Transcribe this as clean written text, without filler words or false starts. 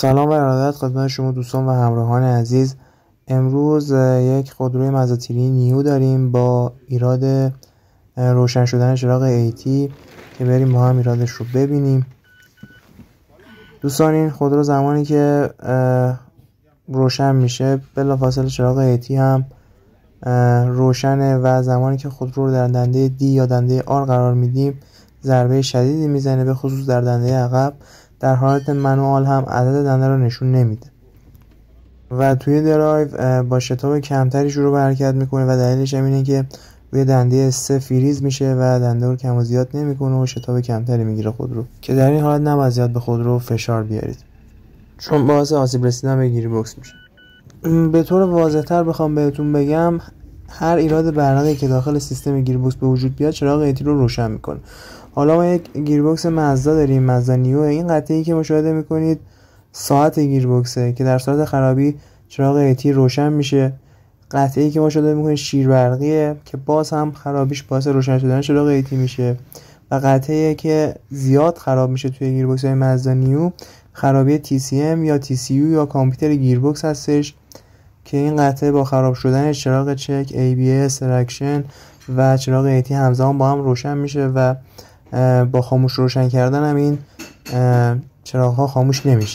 سلام و ارادت خدمت شما دوستان و همراهان عزیز. امروز یک خودروی مزاتیری نیو داریم با ایراد روشن شدن چراغ AT که بریم با هم ایرادش رو ببینیم. دوستان این خودرو زمانی که روشن میشه بلافاصله چراغ AT هم روشنه و زمانی که خودرو رو در دنده D یا دنده R قرار میدیم ضربه شدیدی میزنه، به خصوص در دنده عقب. در حالت منوال هم عدد دنده رو نشون نمیده و توی درایو با شتاب کمتری شروع به حرکت میکنه و دلیلش هم اینه که روی دنده 3 فریز میشه و دنده رو کم و زیاد نمیکنه و شتاب کمتری میگیره خودرو، که در این حالت نباید زیاد به خودرو فشار بیارید چون باعث آسیب رسیدن به گیر باکس میشه. به طور واضح‌تر بخوام بهتون بگم، هر ایراد برقی که داخل سیستم گیربکس به وجود بیاد چراغ AT رو روشن میکنه. حالا ما یک گیربکس مازدا داریم، مازدا نیو. این قطعه‌ای که مشاهده میکنید ساعت گیربکسه که در صورت خرابی چراغ AT روشن میشه. قطعه‌ای که مشاهده میکنید شیر برقیه که باز هم خرابیش باعث روشن شدن چراغ AT میشه و قطعه‌ای که زیاد خراب میشه توی گیربکس های مازدا نیو خرابی TCM یا TCU یا کامپیوتر گیربکس هستش که این قطعه با خراب شدن چراغ چک، ABS، ترکشن و چراغ AT همزمان با هم روشن میشه و با خاموش روشن کردن هم این چراغ ها خاموش نمیشه.